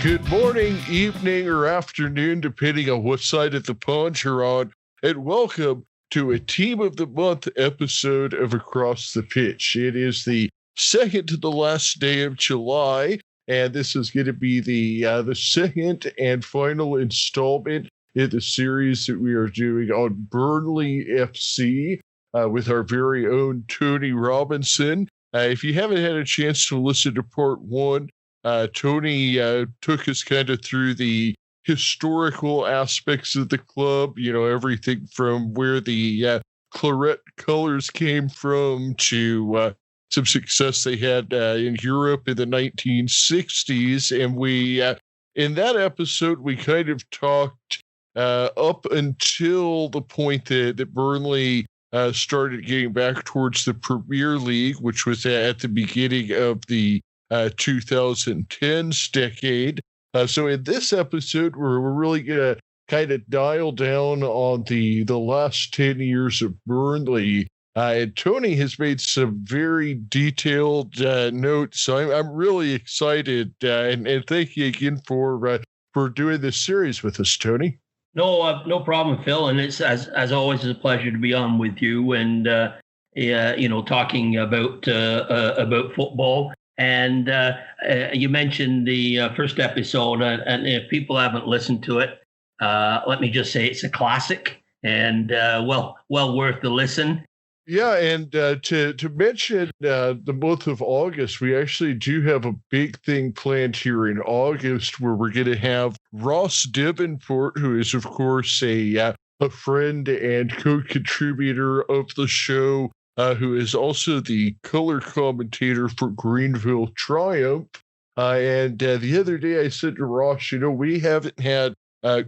Good morning, evening, or afternoon, depending on what side of the pond you're on, and welcome to a Team of the Month episode of Across the Pitch. It is the second to the last day of July, and this is going to be the second and final installment in the series that we are doing on Burnley F.C. With our very own Tony Robinson. If you haven't had a chance to listen to part one, Tony took us kind of through the historical aspects of the club, everything from where the claret colors came from to some success they had in Europe in the 1960s. And we, in that episode, we kind of talked up until the point that Burnley started getting back towards the Premier League, which was at the beginning of the 2010s decade. So in this episode, we're really going to kind of dial down on the last 10 years of Burnley. And Tony has made some very detailed notes, so I'm really excited. And thank you again for doing this series with us, Tony. No problem, Phil. And it's as always a pleasure to be on with you and talking about football. And you mentioned the first episode, and if people haven't listened to it, let me just say it's a classic and well worth the listen. Yeah, and to mention the month of August, we actually do have a big thing planned here in August where we're going to have Ross Davenport, who is, of course, a friend and co-contributor of the show, who is also the color commentator for Greenville Triumph. And the other day I said to Ross, we haven't had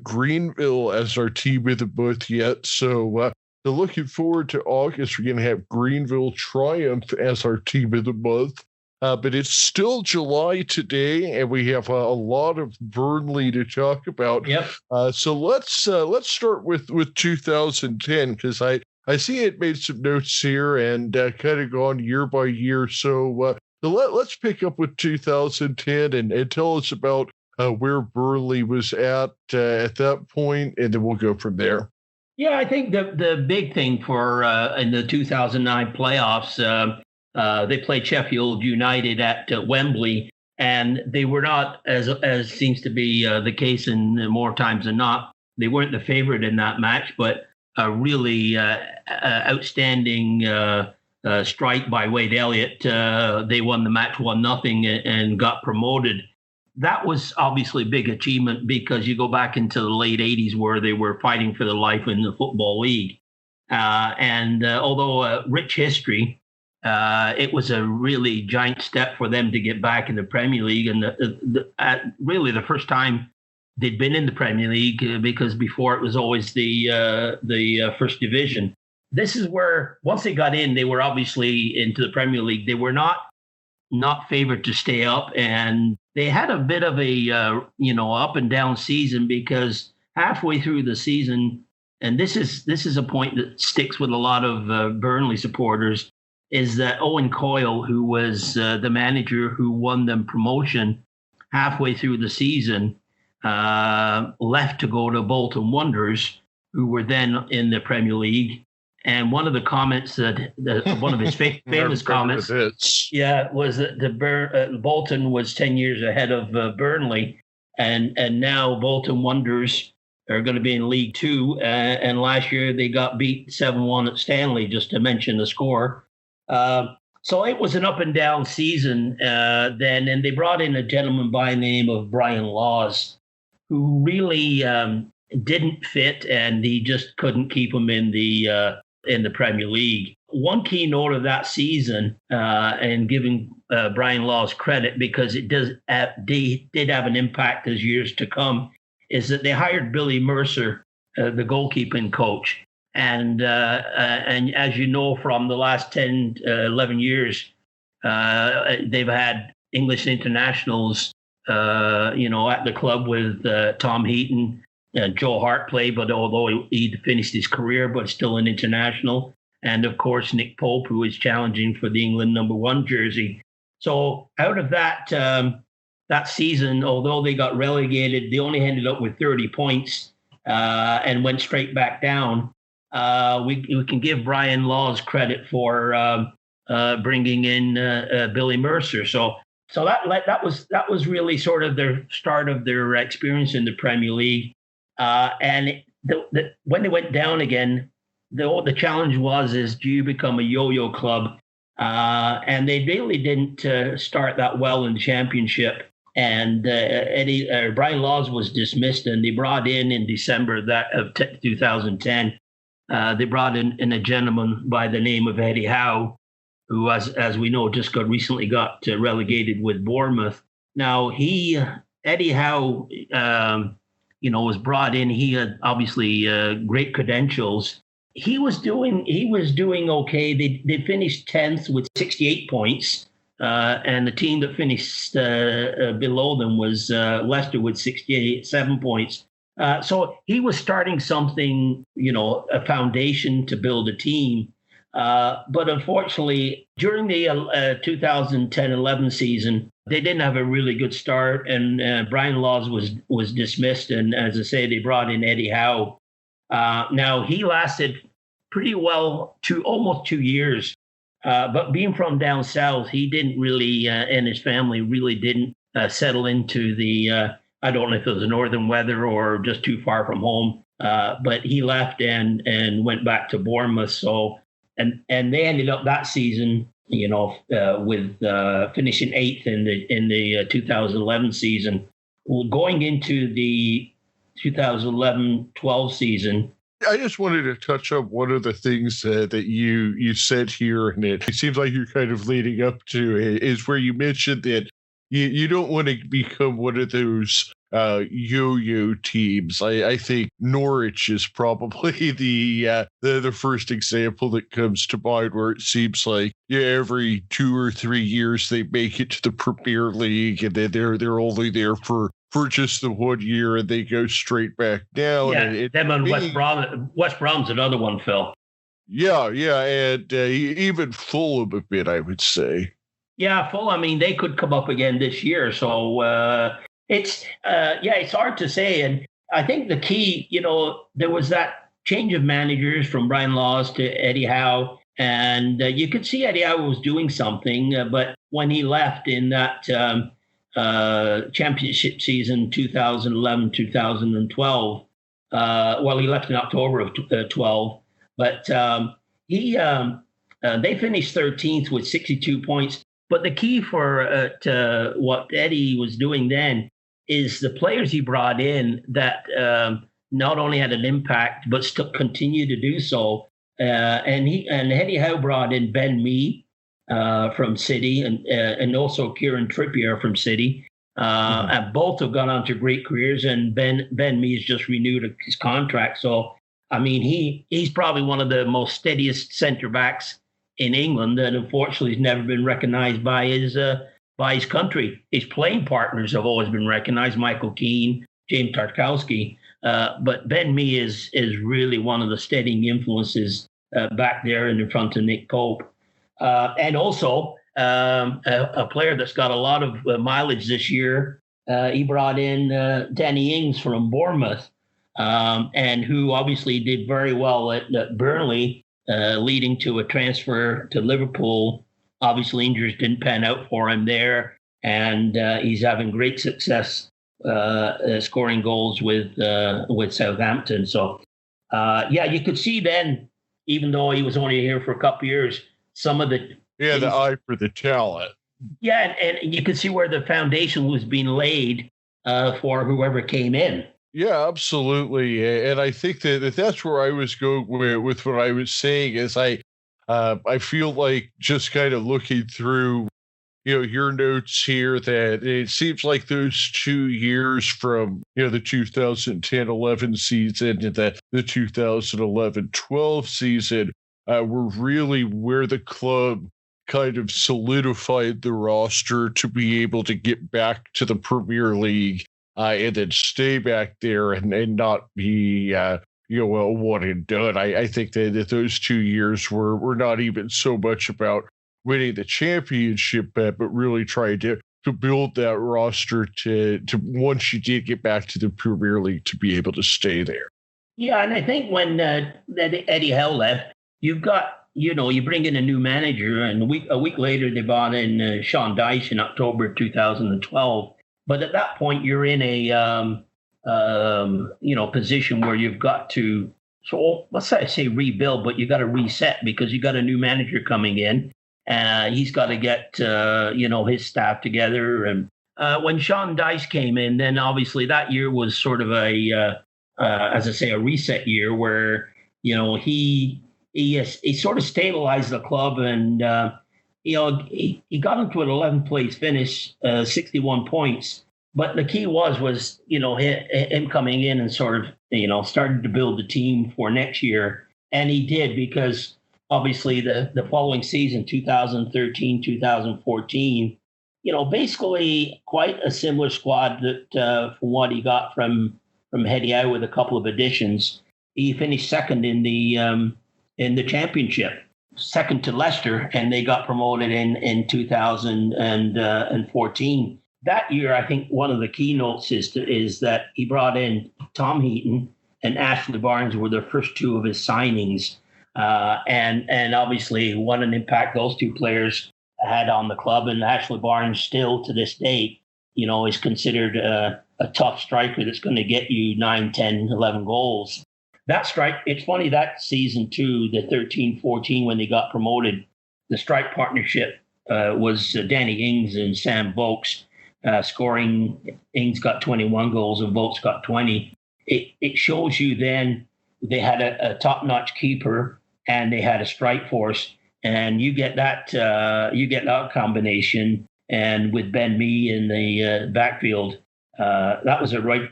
Greenville as our team of the month yet, so looking forward to August. We're going to have Greenville Triumph as our team of the month. But it's still July today, and we have a lot of Burnley to talk about. Yep. So let's start with 2010, because I see it made some notes here and kind of gone year by year. So let's pick up with 2010 and tell us about where Burnley was at that point, and then we'll go from there. Yeah, I think the big thing for in the 2009 playoffs, they played Sheffield United at Wembley, and they were not, as seems to be the case in more times than not, they weren't the favorite in that match, but a really outstanding strike by Wade Elliott. They won the match 1-0 and got promoted. That was obviously a big achievement because you go back into the late 80s where they were fighting for their life in the Football League. And although a rich history, it was a really giant step for them to get back in the Premier League. And really the first time they'd been in the Premier League, because before it was always the First Division. This is where, once they got in, they were obviously into the Premier League. They were not favored to stay up, and they had a bit of a up and down season, because halfway through the season, and this is a point that sticks with a lot of Burnley supporters, is that Owen Coyle, who was the manager who won them promotion halfway through the season, left to go to Bolton Wanderers, who were then in the Premier League. And one of the comments one of his famous comments, was that Bolton was 10 years ahead of Burnley, and now Bolton Wanderers are going to be in League Two. And last year they got beat 7-1 at Stanley, just to mention the score. So it was an up and down season then, and they brought in a gentleman by the name of Brian Laws, who really didn't fit, and he just couldn't keep him in the Premier League. One key note of that season, and giving Brian Laws credit, because it did have an impact as years to come, is that they hired Billy Mercer, the goalkeeping coach. And as you know, from the last 10, 11 years, they've had English internationals, at the club with Tom Heaton. Joe Hart played, but although he finished his career, but still an international. And of course, Nick Pope, who is challenging for the England #1 jersey. So out of that that season, although they got relegated, they only ended up with 30 points and went straight back down. We can give Brian Laws credit for bringing in Billy Mercer. So that was really sort of their start of their experience in the Premier League. And when they went down again, the challenge was do you become a yo-yo club? And they really didn't start that well in the Championship. And Brian Laws was dismissed, and they brought in December of 2010. They brought in a gentleman by the name of Eddie Howe, who, as we know, just recently got relegated with Bournemouth. Now Eddie Howe, was brought in. He had obviously great credentials. He was doing okay. They finished 10th with 68 points. And the team that finished below them was Leicester with 67 points. So he was starting something, a foundation to build a team. But unfortunately, during the 2010-11 season, they didn't have a really good start. And Brian Laws was dismissed. And as I say, they brought in Eddie Howe. Now, he lasted pretty well almost 2 years. But being from down south, he didn't really, and his family really didn't settle into the, I don't know if it was the northern weather or just too far from home. But he left and went back to Bournemouth. So, and they ended up that season, with finishing 8th in the 2011 season. Going into the 2011-12 season, I just wanted to touch on one of the things that you said here, and it seems like you're kind of leading up to it, is where you mentioned that you don't want to become one of those yo-yo teams. I think Norwich is probably the first example that comes to mind, where it seems like every 2 or 3 years they make it to the Premier League, and then they're only there for just the 1 year, and they go straight back down. Yeah, them and West Brom. West Brom's another one, Phil. Yeah, and even Fulham a bit, I would say. Yeah, Fulham. I mean, they could come up again this year. So it's hard to say. And I think the key, there was that change of managers from Brian Laws to Eddie Howe, and you could see Eddie Howe was doing something, but when he left in that championship season 2011-2012, he left in October of 12, but they finished 13th with 62 points. But the key for what Eddie was doing then is the players he brought in that not only had an impact but still continue to do so. And Eddie Howe brought in Ben Mee from City, and also Kieran Trippier from City. And both have gone on to great careers, and Ben Mee has just renewed his contract. So, I mean, he's probably one of the most steadiest centre backs in England, and unfortunately, he's never been recognised by his country. His playing partners have always been recognised: Michael Keane, James Tarkowski. But Ben Mee is really one of the steadying influences back there in front of Nick Pope. And also a player that's got a lot of mileage this year. He brought in Danny Ings from Bournemouth, and who obviously did very well at Burnley, leading to a transfer to Liverpool. Obviously, injuries didn't pan out for him there, and he's having great success scoring goals with Southampton. So, you could see then, even though he was only here for a couple of years, some of the eye for the talent. Yeah, and you could see where the foundation was being laid for whoever came in. Yeah, absolutely. And I think that's where I was going with what I was saying, is I feel like, just kind of looking through, your notes here, that it seems like those 2 years from, the 2010-11 season and the 2011-12 season were really where the club kind of solidified the roster to be able to get back to the Premier League. And then stay back there and not be, one and done. I think that those 2 years were not even so much about winning the championship, but really trying to to build that roster to once you did get back to the Premier League to be able to stay there. Yeah, and I think when Eddie Howe left, you've got, you bring in a new manager, and a week later they brought in Sean Dyche in October 2012. But at that point, you're in a position where you've got to, so let's say rebuild, but you got to reset because you got a new manager coming in. He's got to get his staff together. And when Sean Dyche came in, then obviously that year was sort of a reset year where he sort of stabilized the club, and he got into an 11th place finish, 61 points. But the key was him coming in and sort of started to build the team for next year, and he did, because obviously the following season, 2013, 2014, basically quite a similar squad that from what he got from Eddie Howe with a couple of additions. He finished second in the championship, second to Leicester, and they got promoted in 2014. That year, I think one of the keynotes is that he brought in Tom Heaton and Ashley Barnes were the first two of his signings. And obviously what an impact those two players had on the club. And Ashley Barnes still to this day, is considered a tough striker that's going to get you 9, 10, 11 goals. That strike, it's funny, that season too, the 13-14, when they got promoted, the strike partnership was Danny Ings and Sam Vokes scoring. Ings got 21 goals and Vokes got 20. It shows you then they had a top-notch keeper and they had a strike force, and you get that combination. And with Ben Mee in the backfield, that was a right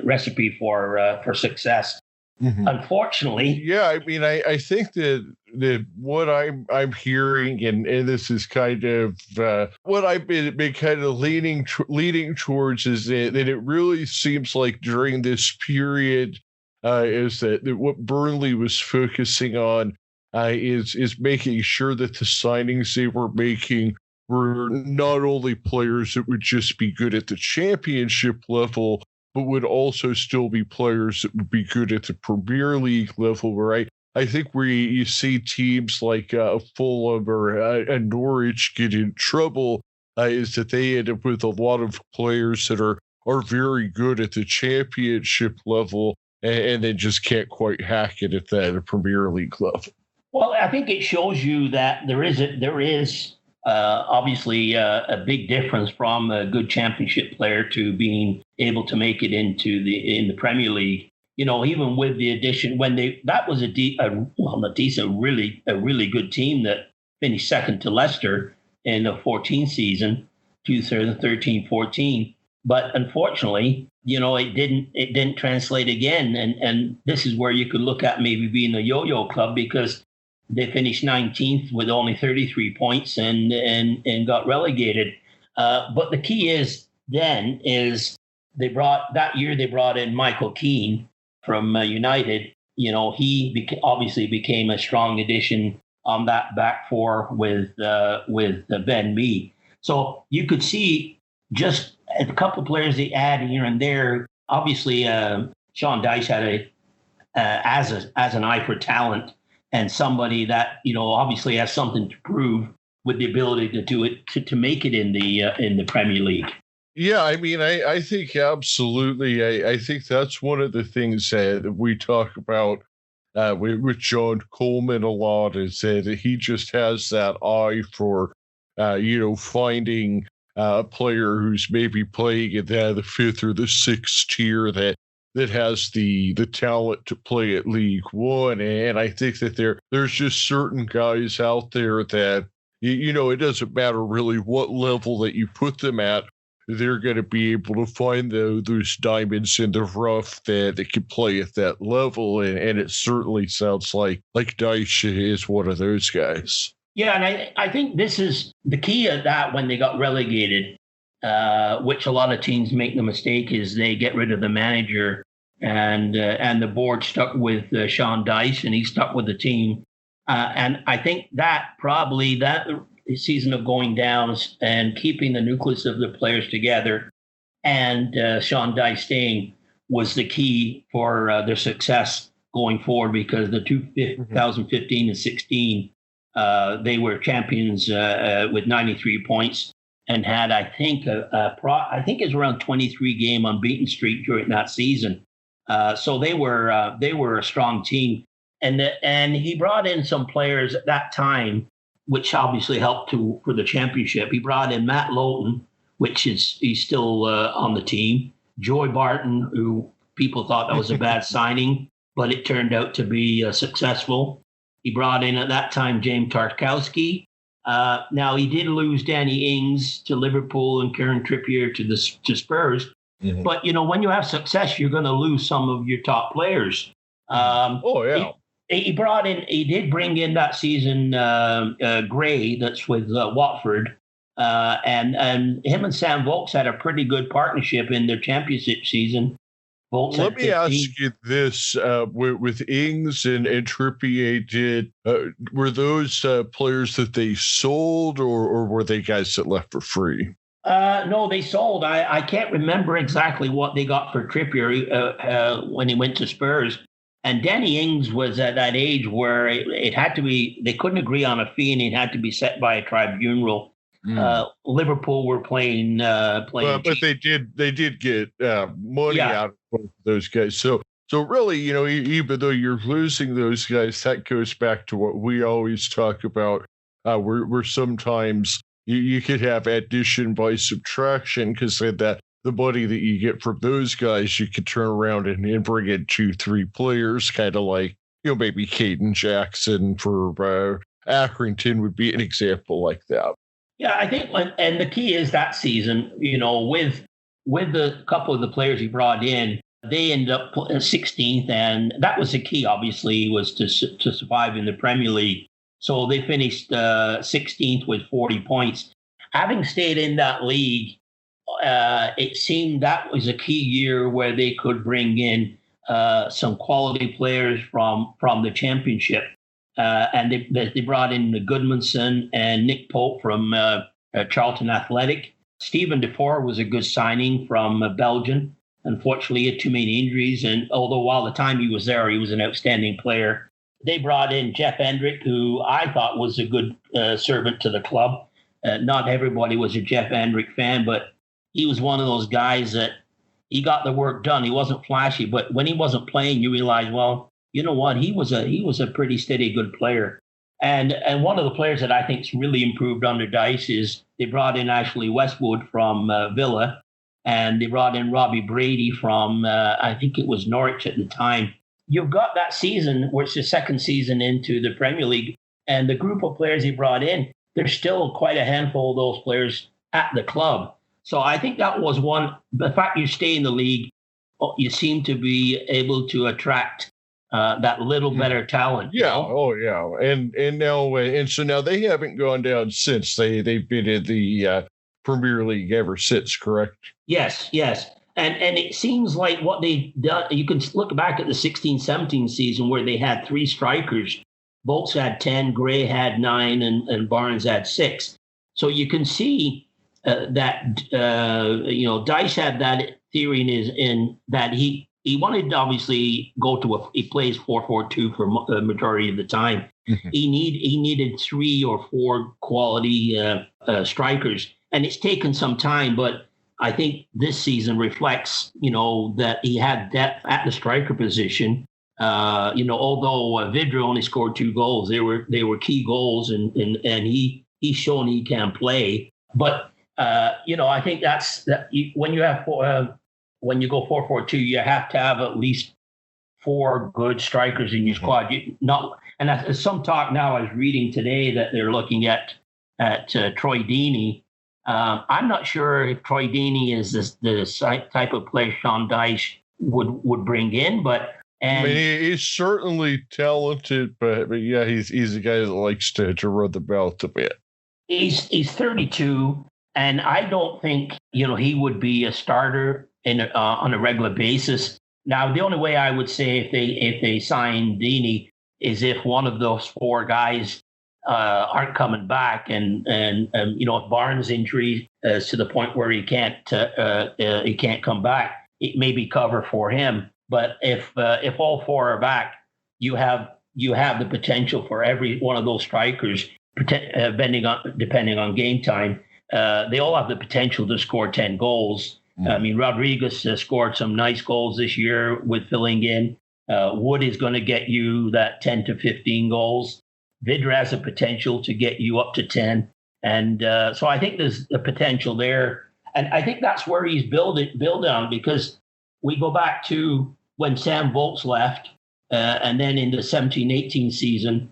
recipe for success. Mm-hmm. Unfortunately, yeah. I mean, I think that what I'm hearing, and this is kind of what I've been kind of leaning towards, is that it really seems like during this period is that what Burnley was focusing on is making sure that the signings they were making were not only players that would just be good at the championship level, but would also still be players that would be good at the Premier League level, where I think where you see teams like Fulham or Norwich get in trouble is that they end up with a lot of players that are very good at the championship level and then just can't quite hack it at the Premier League level. Well, I think it shows you that there is obviously a big difference from a good championship player to being able to make it in the Premier League. Even with the addition, that was a really good team that finished second to Leicester in the 14 season, 2013-14. But unfortunately, it didn't translate again. And this is where you could look at maybe being a yo-yo club, because they finished 19th with only 33 points and got relegated. But the key is they brought in Michael Keane from United. He obviously became a strong addition on that back four with Ben Mee. So you could see just a couple of players they add here and there. Obviously, Sean Dyche had as an eye for talent, and somebody that obviously has something to prove with the ability to do it to make it in the Premier League. Yeah, I mean, I think absolutely. I think that's one of the things that we talk about with John Coleman a lot, is that he just has that eye for finding a player who's maybe playing in the fifth or the sixth tier that has the talent to play at League One. And I think that there's just certain guys out there that, it doesn't matter really what level that you put them at, they're going to be able to find those diamonds in the rough that can play at that level. And it certainly sounds like Dyche is one of those guys. Yeah, and I think this is the key of that when they got relegated, which a lot of teams make the mistake, is they get rid of the manager, and the board stuck with Sean Dyche, and he stuck with the team. And I think that season of going down and keeping the nucleus of the players together, and Sean Dyche staying was the key for their success going forward, because the 2015 and 16, they were champions with 93 points and had, I think, I think it was around 23 game unbeaten streak during that season. So they were a strong team, and he brought in some players at that time, which obviously helped for the championship. He brought in Matt Lowton, he's still on the team. Joy Barton, who people thought that was a bad signing, but it turned out to be successful. He brought in at that time James Tarkowski. Now he did lose Danny Ings to Liverpool and Kieran Trippier to Spurs. Mm-hmm. But when you have success, you're going to lose some of your top players. He did bring in that season Gray, that's with Watford, and him and Sam Vokes had a pretty good partnership in their championship season. Let me ask you this: with Ings and Trippier, were those players that they sold, or were they guys that left for free? No, they sold. I can't remember exactly what they got for Trippier when he went to Spurs. And Danny Ings was at that age where it had to be, they couldn't agree on a fee, and it had to be set by a tribunal. Liverpool were playing. But they did get money out of both those guys. So really, even though you're losing those guys, that goes back to what we always talk about. Where sometimes you could have addition by subtraction, because that the money that you get from those guys, you could turn around and bring in 2-3 players, kind of like, maybe Caden Jackson for Accrington would be an example like that. Yeah, I think, and the key is that season, with the couple of the players he brought in, they ended up 16th, and that was the key, obviously, was to survive in the Premier League. So they finished 16th with 40 points. Having stayed in that league, it seemed that was a key year where they could bring in some quality players from the championship. And they brought in Goodmanson and Nick Pope from Charlton Athletic. Stephen Defour was a good signing from Belgium. Unfortunately, he had too many injuries. And although while the time he was there, he was an outstanding player. They brought in Jeff Hendrick, who I thought was a good servant to the club. Not everybody was a Jeff Hendrick fan, but he was one of those guys that he got the work done. He wasn't flashy, but when he wasn't playing, you realize, well, you know what? He was a pretty steady, good player. And one of the players that I think's really improved under Dyche is they brought in Ashley Westwood from Villa, and they brought in Robbie Brady from I think it was Norwich at the time. You've got that season, where it's the second season into the Premier League, and the group of players he brought in, there's still quite a handful of those players at the club. So I think that was one. The fact you stay in the league, you seem to be able to attract that little better talent. Yeah. Oh, yeah. And now, so now they haven't gone down since. They've been in the Premier League ever since, correct? Yes. And it seems like what they've done, you can look back at the 16-17 season where they had 3 strikers. Bolts had 10, Gray had 9, and Barnes had 6. So you can see that Dyche had that theory in that he wanted to obviously go to he plays 4-4-2 for the majority of the time. Mm-hmm. He needed 3 or 4 quality strikers, and it's taken some time, but I think this season reflects, that he had depth at the striker position. Although Vidra only scored 2 goals, they were key goals, and he's shown he can play. But I think that's that. When you have when you go 4-4-2, you have to have at least 4 good strikers in your squad. And there's some talk now. I was reading today that they're looking at Troy Deeney. I'm not sure if Troy Deeney is the type of player Sean Dyche would bring in, but he's certainly talented, but yeah, he's a guy that likes to run the belt a bit. He's 32, and I don't think he would be a starter on a regular basis. Now, the only way I would say if they sign Deeney is if one of those 4 guys aren't coming back, and if Barnes' injury is to the point where he can't come back, it may be cover for him. But if all four are back, you have the potential for every one of those strikers, depending on game time. They all have the potential to score 10 goals. I mean, Rodriguez scored some nice goals this year with filling in. Wood is going to get you that 10 to 15 goals. Vidra has a potential to get you up to 10. And so I think there's the potential there. And I think that's where he's built on, because we go back to when Sam Volz left, and then in the 17-18 season,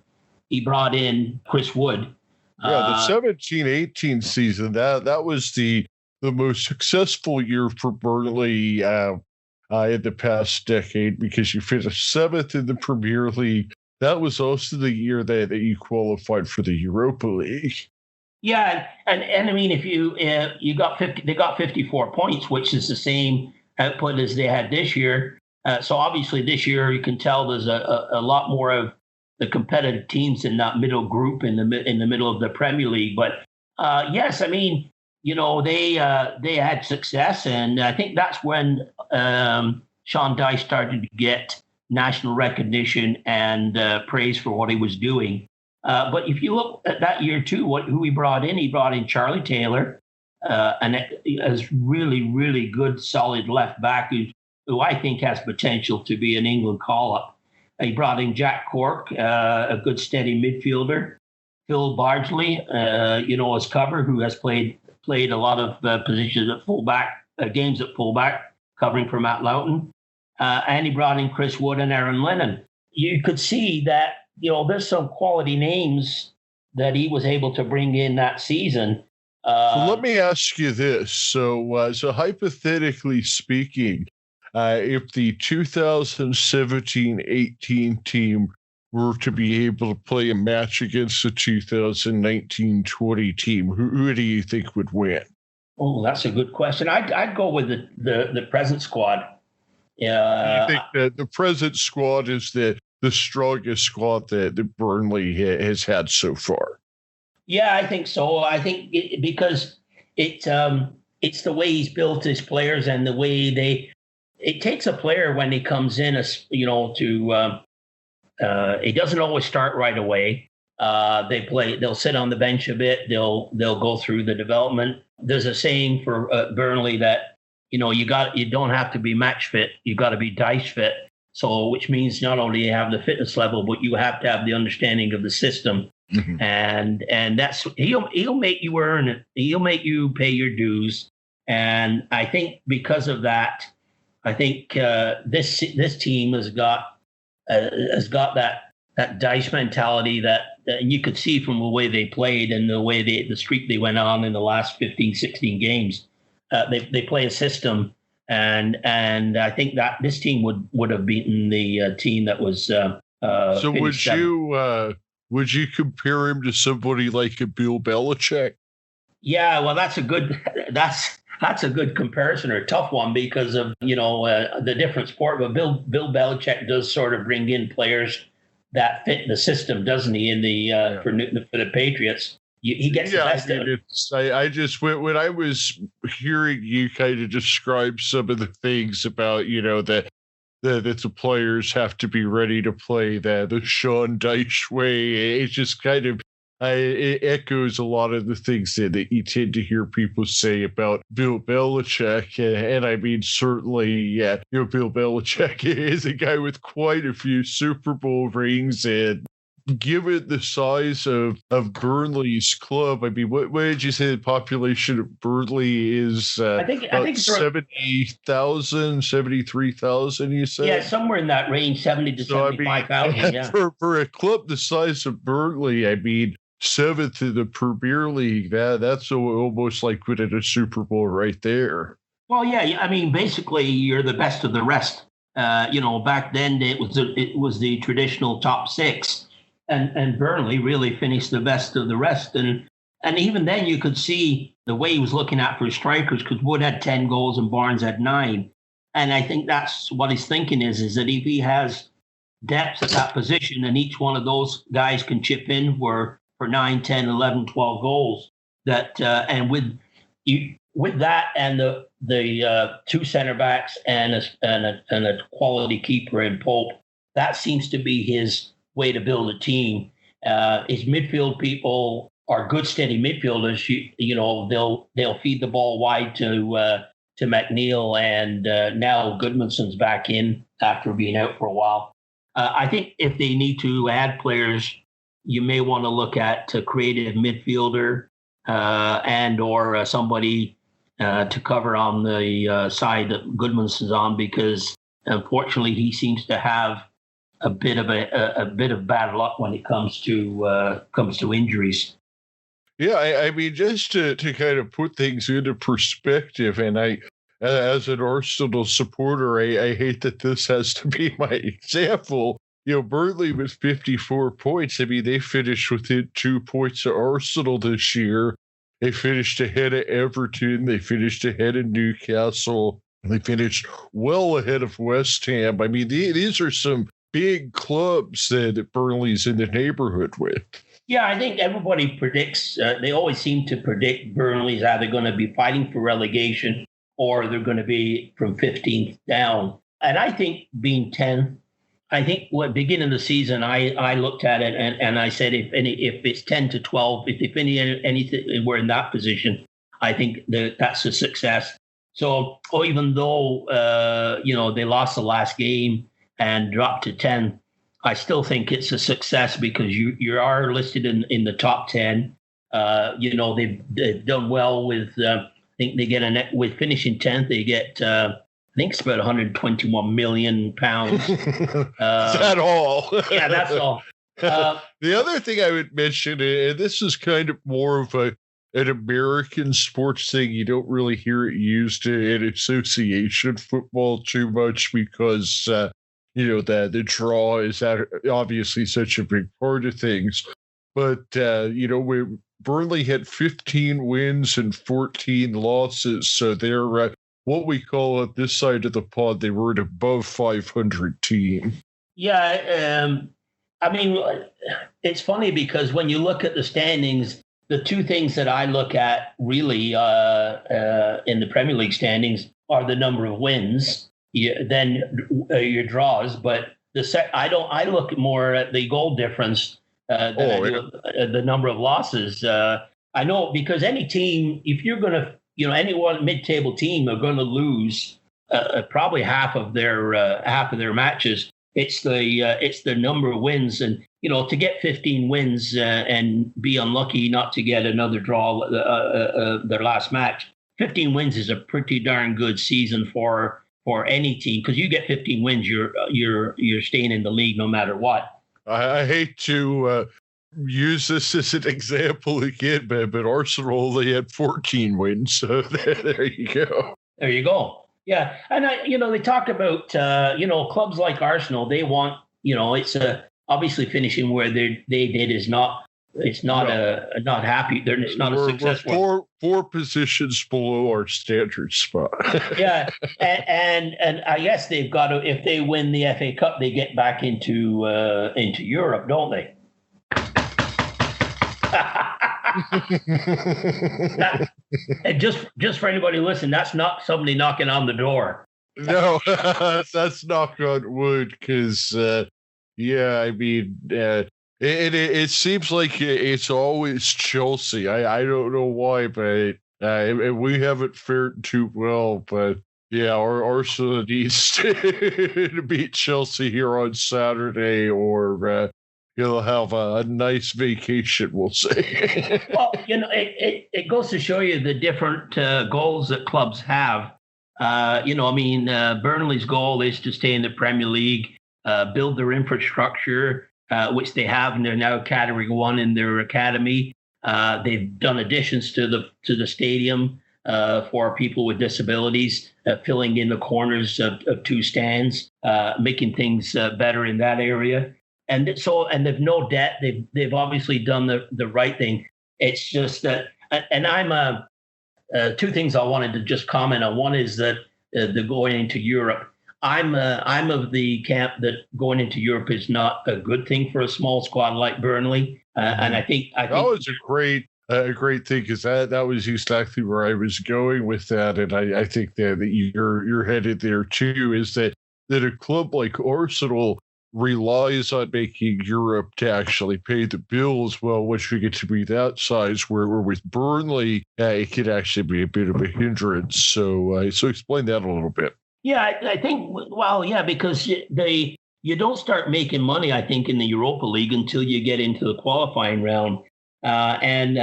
he brought in Chris Wood. Yeah, the 17-18 season, that was the most successful year for Burnley in the past decade, because you finished 7th in the Premier League. That was also the year that you qualified for the Europa League. Yeah, and I mean, if you got 50, they got 54 points, which is the same output as they had this year. So obviously this year you can tell there's a lot more of the competitive teams in that middle group in the middle of the Premier League. But yes, I mean, they had success, and I think that's when Sean Dyche started to get national recognition and praise for what he was doing. But if you look at that year too, who he brought in Charlie Taylor, and as really, really good, solid left back who I think has potential to be an England call-up. He brought in Jack Cork, a good, steady midfielder. Phil Bardsley, as cover, who has played a lot of positions at fullback, games at fullback, covering for Matt Loughton. And he brought in Chris Wood and Aaron Lennon. You could see that, there's some quality names that he was able to bring in that season. So let me ask you this. So hypothetically speaking, if the 2017-18 team were to be able to play a match against the 2019-20 team, who do you think would win? Oh, that's a good question. I'd go with the present squad. Yeah, you think that the present squad is the strongest squad that Burnley has had so far? Yeah, I think so. I think because it's the way he's built his players and the way it takes a player when he comes in, he doesn't always start right away. They'll sit on the bench a bit. They'll go through the development. There's a saying for Burnley that, you don't have to be match fit. You got to be Dyche fit. So, which means not only you have the fitness level, but you have to have the understanding of the system. Mm-hmm. And that's he'll make you earn it. He'll make you pay your dues. And I think because of that, this team has got that Dyche mentality that you could see from the way they played and the way the streak they went on in the last 15, 16 games. They play a system, and I think that this team would have beaten the team that was. So would you compare him to somebody like a Bill Belichick? Yeah, well, that's a good comparison, or a tough one, because of the different sport. But Bill Belichick does sort of bring in players that fit the system, doesn't he? In the for the Patriots. He gets the best of it. I just when I was hearing you kind of describe some of the things about that the players have to be ready to play the Sean Dyche way. It just kind of it echoes a lot of the things that you tend to hear people say about Bill Belichick, and I mean certainly, Bill Belichick is a guy with quite a few Super Bowl rings, and given the size of Burnley's club, I mean, what did you say the population of Burnley is? I think 70,000, 73,000, you said? Yeah, somewhere in that range, 70 to 75,000, yeah. For a club the size of Burnley, I mean, 7th in the Premier League, that's almost like winning a Super Bowl right there. Well, yeah, I mean, basically, you're the best of the rest. Back then, it was the traditional top six. And Burnley really finished the best of the rest. And even then you could see the way he was looking at for his strikers, because Wood had 10 goals and Barnes had 9. And I think that's what he's thinking is that if he has depth at that position and each one of those guys can chip in where for 9, 10, 11, 12 goals. That and with that and the two center backs and a quality keeper in Pope, that seems to be his way to build a team. His midfield people are good, steady midfielders. They'll feed the ball wide to McNeil, and now Goodmanson's back in after being out for a while. I think if they need to add players, you may want to look at a creative midfielder and or somebody to cover on the side that Goodmanson's on, because unfortunately he seems to have a bit of bad luck when it comes to injuries. Yeah, I mean, just to kind of put things into perspective, and as an Arsenal supporter, I hate that this has to be my example. Burnley with 54 points. I mean, they finished within 2 points of Arsenal this year. They finished ahead of Everton. They finished ahead of Newcastle. They finished well ahead of West Ham. I mean, these are some big clubs that Burnley's in the neighborhood with. Yeah, I think everybody predicts, they always seem to predict Burnley's either going to be fighting for relegation or they're going to be from 15th down. And I think being 10, I think beginning of the season, I looked at it and I said, if it's 10 to 12, if they finish anything, we're in that position, I think that's a success. So even though, they lost the last game and dropped to 10, I still think it's a success because you are listed in the top 10. They've done well with, I think they get with finishing 10th, they get, I think it's about 121 million pounds. Is that all? Yeah, that's all. The other thing I would mention, and this is kind of more of an American sports thing, you don't really hear it used in association football too much because, the draw is obviously such a big part of things. But, Burnley had 15 wins and 14 losses, so they're what we call at this side of the pod, they were an above 500 team. Yeah, I mean, it's funny because when you look at the standings, the two things that I look at really in the Premier League standings are the number of wins, then your draws. But I look more at the goal difference than the number of losses. I know because any team, if you're going to, any one mid-table team are going to lose probably half of their matches. It's the number of wins, and to get 15 wins and be unlucky not to get another draw their last match. 15 wins is a pretty darn good season for any team because you get 15 wins, you're staying in the league no matter what. I hate to use this as an example again, but Arsenal, they had 14 wins, so there you go. There you go. Yeah, and they talk about clubs like Arsenal. They want it's obviously finishing where they did is not. It's not not happy. It's not a successful. Four positions below our standard spot. Yeah, and I guess they've got to. If they win the FA Cup, they get back into Europe, don't they? Just for anybody listening, that's not somebody knocking on the door. No, that's knock on wood, because I mean, it seems like it's always Chelsea. I don't know why, but we haven't fared too well. But yeah, our Arsenal needs to beat Chelsea here on Saturday, or you'll have a nice vacation, we'll say. Well, it goes to show you the different goals that clubs have. Burnley's goal is to stay in the Premier League, build their infrastructure, which they have, and they're now Category 1 in their academy. They've done additions to the stadium for people with disabilities, filling in the corners of two stands, making things better in that area. And they've no debt. They've obviously done the right thing. It's just that, and I'm two things I wanted to just comment on. One is that the going into Europe. I'm of the camp that going into Europe is not a good thing for a small squad like Burnley. And I think that was a great thing, because that was exactly where I was going with that, and I think that you're headed there too. Is that a club like Arsenal relies on making Europe to actually pay the bills? Well, once you get to be that size, where with Burnley, it could actually be a bit of a hindrance. So explain that a little bit. Yeah, I think, well, yeah, because you don't start making money, I think, in the Europa League until you get into the qualifying round. And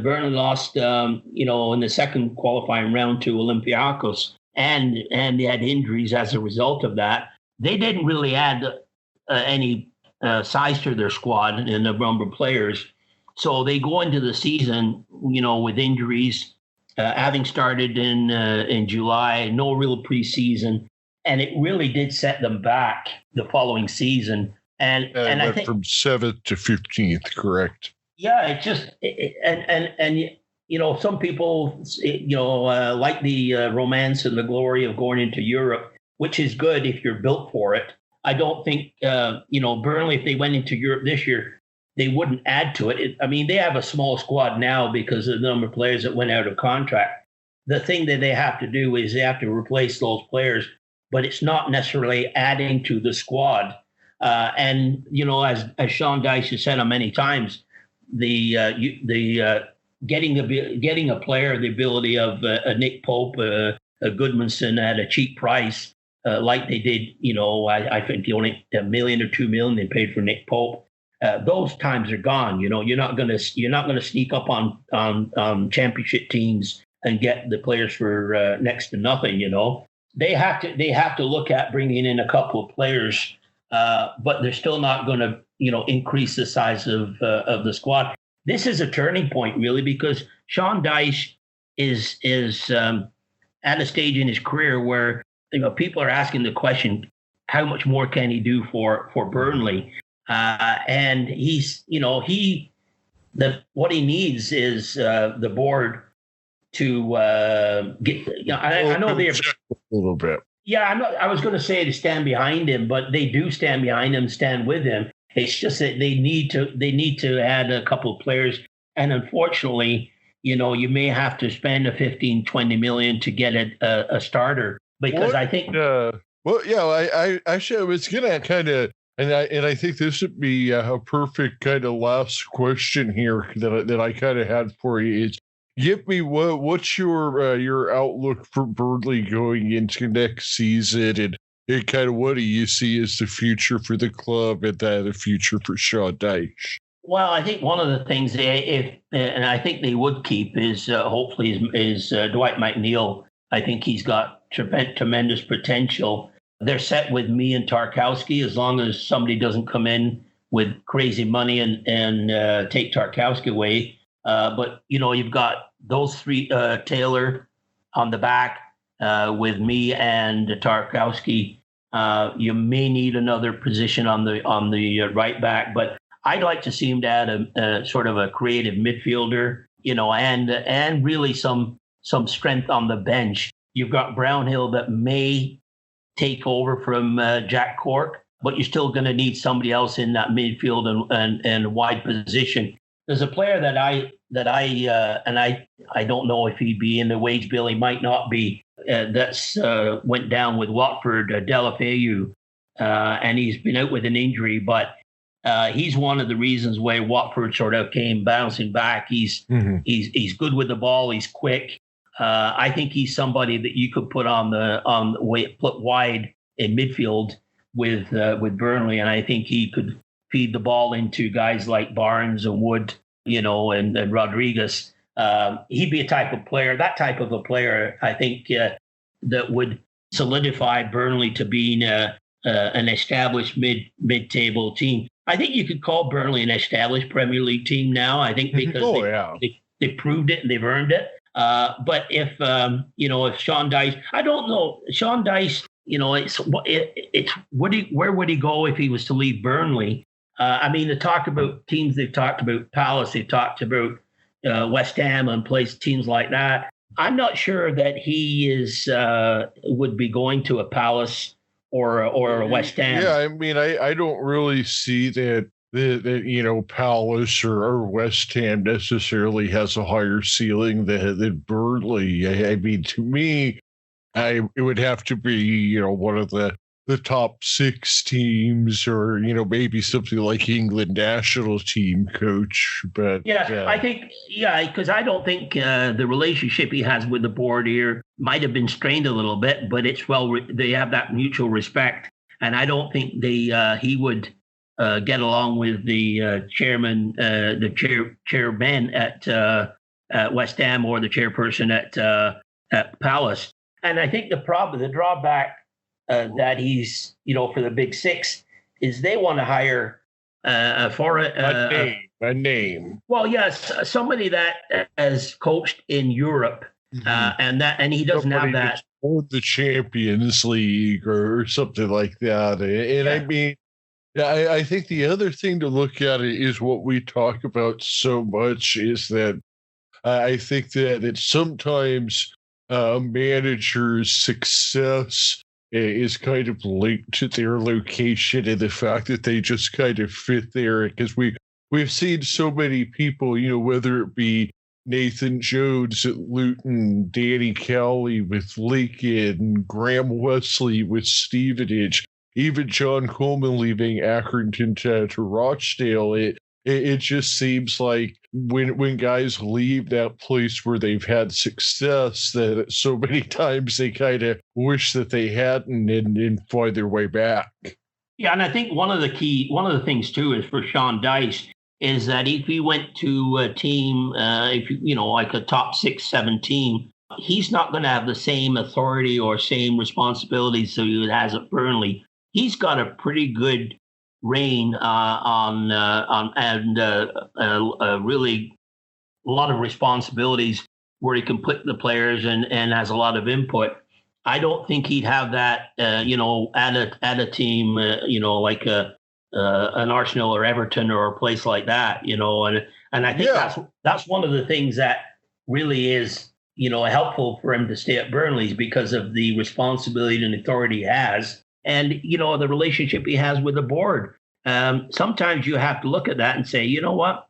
Burnley lost, in the second qualifying round to Olympiacos, and they had injuries as a result of that. They didn't really add any size to their squad in the number of players, so they go into the season, with injuries. Having started in July, no real preseason, and it really did set them back the following season. And I think from 7th to 15th, correct? Yeah, it just some people like the romance and the glory of going into Europe, which is good if you're built for it. I don't think Burnley, if they went into Europe this year, they wouldn't add to it. I mean, they have a small squad now because of the number of players that went out of contract. The thing that they have to do is they have to replace those players, but it's not necessarily adding to the squad. As Sean Dyche has said on many times, getting a player, the ability of a Nick Pope, a Goodmanson at a cheap price, like they did. I think the only $1 million or $2 million they paid for Nick Pope. Those times are gone. You're not gonna sneak up on championship teams and get the players for next to nothing. They have to look at bringing in a couple of players, but they're still not going to increase the size of the squad. This is a turning point, really, because Sean Dyche is at a stage in his career where people are asking the question, how much more can he do for Burnley? And what he needs is the board to get. I know they're a little bit. Yeah, I was going to say to stand behind him, but they do stand behind him, stand with him. It's just that they need to add a couple of players, and unfortunately, you may have to spend a 15, 20 million to get a starter, because I think. I actually was gonna kind of. And I think this would be a perfect kind of last question here that I kind of had for you is, give me what's your outlook for Burnley going into next season, and kind of what do you see as the future for the club and the future for Sean Dyche? Well, I think one of the things and I think they would keep is hopefully is Dwight McNeil. I think he's got tremendous potential. They're set with me and Tarkowski, as long as somebody doesn't come in with crazy money and take Tarkowski away. But you've got those three, Taylor on the back with me and Tarkowski. You may need another position on the right back, but I'd like to see him to add a sort of a creative midfielder, and really some strength on the bench. You've got Brownhill that may take over from Jack Cork, but you're still going to need somebody else in that midfield and wide position. There's a player that I don't know if he'd be in the wage bill. He might not be. That's went down with Watford, Delafeu, and he's been out with an injury, but he's one of the reasons why Watford sort of came bouncing back. He's good with the ball. He's quick. I think he's somebody that you could put put wide in midfield with Burnley, and I think he could feed the ball into guys like Barnes and Wood, and Rodriguez. He'd be that type of a player, I think, that would solidify Burnley to being an established mid-table team. I think you could call Burnley an established Premier League team now. I think because they proved it and they've earned it. But if Sean Dyche, I don't know, Sean Dyche, where would he go if he was to leave Burnley? To talk about teams, they've talked about Palace, they've talked about West Ham and teams like that. I'm not sure that he is would be going to a Palace or a West Ham. Yeah, I mean, I don't really see that Palace or West Ham necessarily has a higher ceiling than Burnley. I mean, to me, it would have to be one of the top 6 teams, or maybe something like England national team coach. But I think because I don't think the relationship he has with the board here might have been strained a little bit, but it's they have that mutual respect, and I don't think he would get along with the chairman, chairman at West Ham, or the chairperson at Palace. And I think the drawback that he's, for the Big Six is they want to hire a name. Well, yes, somebody that has coached in Europe, and he doesn't have that. Or the Champions League or something like that. And I mean, I think the other thing to look at is what we talk about so much is that I think that it's sometimes a manager's success is kind of linked to their location and the fact that they just kind of fit there. Because we've seen so many people, whether it be Nathan Jones at Luton, Danny Cowley with Lincoln, Graham Wesley with Stevenage, even John Coleman leaving Accrington to Rochdale. It just seems like when guys leave that place where they've had success, that so many times they kind of wish that they hadn't and find their way back. Yeah, and I think one of the things too is for Sean Dyche is that if he went to a team, like a top 6-7 team, he's not going to have the same authority or same responsibilities that he has at Burnley. He's got a pretty good reign on really a lot of responsibilities where he can put the players and has a lot of input. I don't think he'd have that, at a team, like an Arsenal or Everton or a place like that, and I think that's one of the things that really is, helpful for him to stay at Burnley's because of the responsibility and authority he has. And, the relationship he has with the board. Sometimes you have to look at that and say, you know what,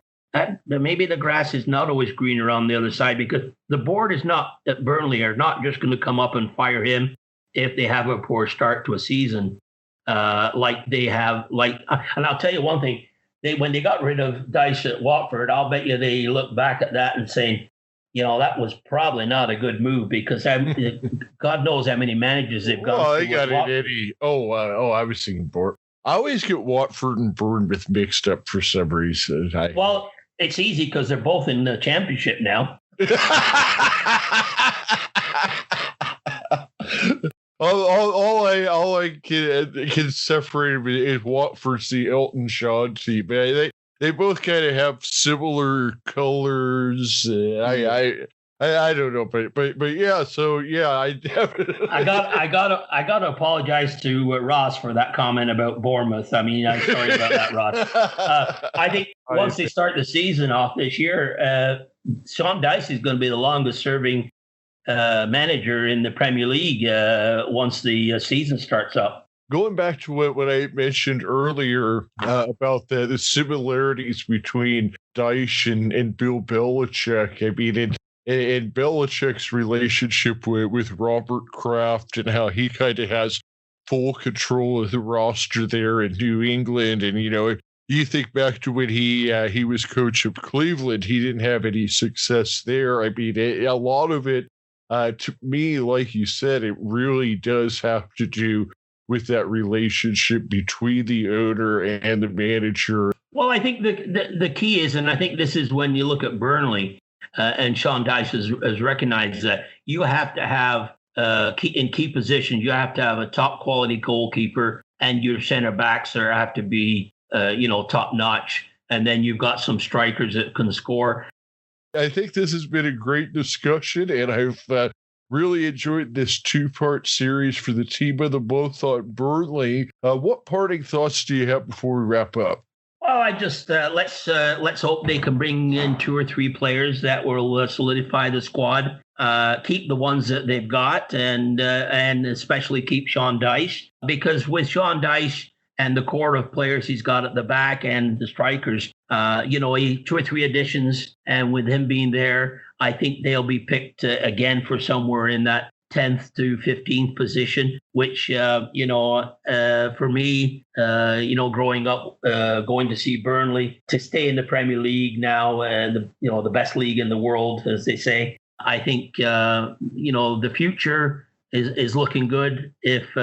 maybe the grass is not always greener on the other side, because the board is not at Burnley are not just going to come up and fire him if they have a poor start to a season, like they have. And I'll tell you one thing, when they got rid of Dyche at Watford, I'll bet you they look back at that and say, that was probably not a good move, because God knows how many managers they've gone through. Oh, they got it, Eddie. I was thinking Bournemouth. I always get Watford and Bournemouth mixed up for some reason. Well, it's easy because they're both in the Championship now. all I can separate is Watford's the Elton John team. They both kind of have similar colors. I don't know, but yeah. So yeah, I definitely. I got to apologize to Ross for that comment about Bournemouth. I mean, I'm sorry about that, Ross. I think once they start the season off this year, Sean Dyche is going to be the longest serving manager in the Premier League once the season starts up. Going back to what I mentioned earlier about the similarities between Dyche and Bill Belichick, I mean, in Belichick's relationship with Robert Kraft and how he kind of has full control of the roster there in New England. And, you think back to when he was coach of Cleveland, he didn't have any success there. I mean, a lot of it, to me, like you said, it really does have to do with that relationship between the owner and the manager. Well, I think the key is, and I think this is when you look at Burnley, and Sean Dyche has recognized that you have to have in key positions, you have to have a top quality goalkeeper, and your center backs have to be top notch, and then you've got some strikers that can score. I think this has been a great discussion, and I've really enjoyed this 2-part series for the team of the month on Burnley. What parting thoughts do you have before we wrap up? Well, Well, I just let's hope they can bring in 2 or 3 players that will solidify the squad. Keep the ones that they've got, and especially keep Sean Dyche, because with Sean Dyche and the core of players he's got at the back and the strikers, 2 or 3 additions, and with him being there, I think they'll be picked again for somewhere in that 10th to 15th position, which, for me, growing up, going to see Burnley, to stay in the Premier League now, and the best league in the world, as they say, I think, the future is looking good if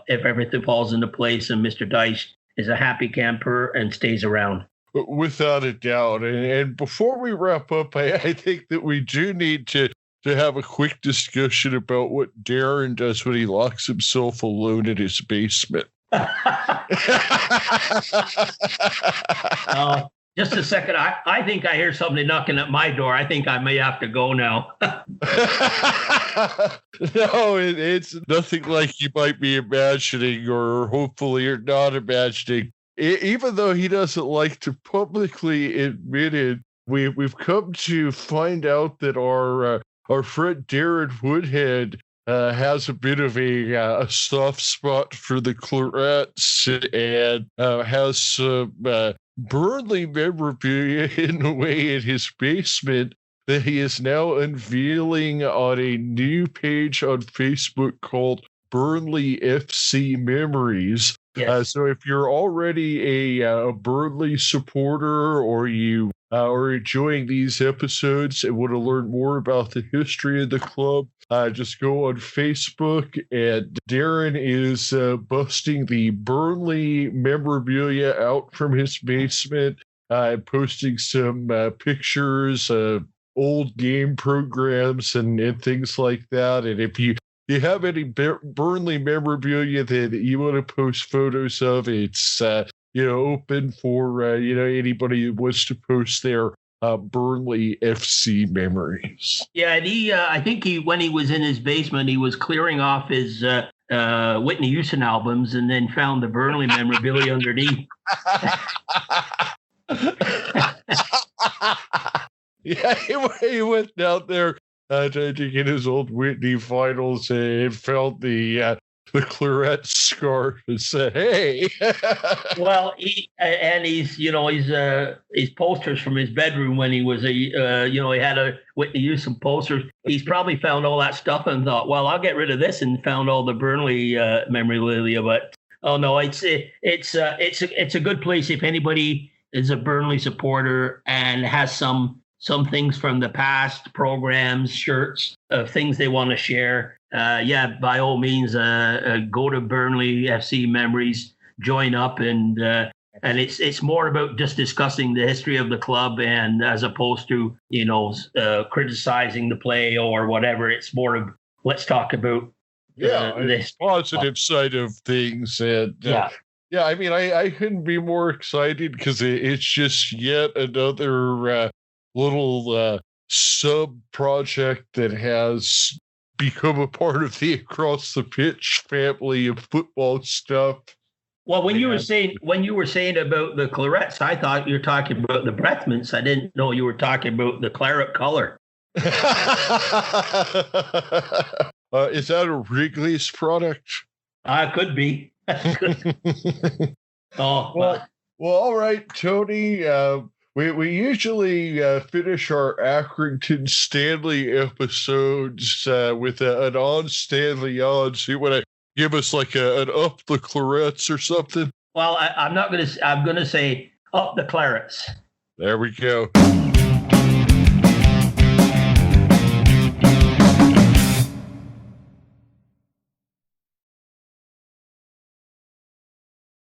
everything falls into place and Mr. Dyche is a happy camper and stays around. Without a doubt. And before we wrap up, I think that we do need to have a quick discussion about what Darren does when he locks himself alone in his basement. Just a second. I think I hear somebody knocking at my door. I think I may have to go now. No, it's nothing like you might be imagining, or hopefully you're not imagining. Even though he doesn't like to publicly admit it, we've come to find out that our friend Darren Woodhead has a bit of a soft spot for the Clarets, and has some Burnley memorabilia in a way in his basement that he is now unveiling on a new page on Facebook called Burnley F.C. Memories. Yes. So if you're already a Burnley supporter, or you are enjoying these episodes and want to learn more about the history of the club, just go on Facebook, and Darren is busting the Burnley memorabilia out from his basement, posting some pictures of old game programs and things like that. And if you have any Burnley memorabilia that you want to post photos of, it's open for anybody who wants to post their Burnley FC memories. Yeah, and I think when he was in his basement, he was clearing off his Whitney Houston albums, and then found the Burnley memorabilia underneath. Yeah, he went down there to get his old Whitney vinyls, and found the Claret scarf and said, "Hey." Well, his posters from his bedroom when he was he had a Whitney Houston posters. He's probably found all that stuff and thought, well, I'll get rid of this, and found all the Burnley memorabilia. But oh no, it's a good place if anybody is a Burnley supporter and has some things from the past, programs, shirts, things they want to share. By all means, go to Burnley FC Memories, join up, and it's more about just discussing the history of the club, and as opposed to criticizing the play or whatever. It's more of, let's talk about this positive side of things. And yeah, I mean, I couldn't be more excited, because it's just yet another little sub project that has become a part of the Across the Pitch family of football stuff. Well, when you were saying about the Clarets, I thought you were talking about the Brethmans. I didn't know you were talking about the claret color. Is that a Wrigley's product? Could be. Well, all right, Tony. We usually finish our Accrington Stanley episodes with an on Stanley on. So you want to give us like an up the Clarets or something? Well, I'm gonna say up the Clarets. There we go.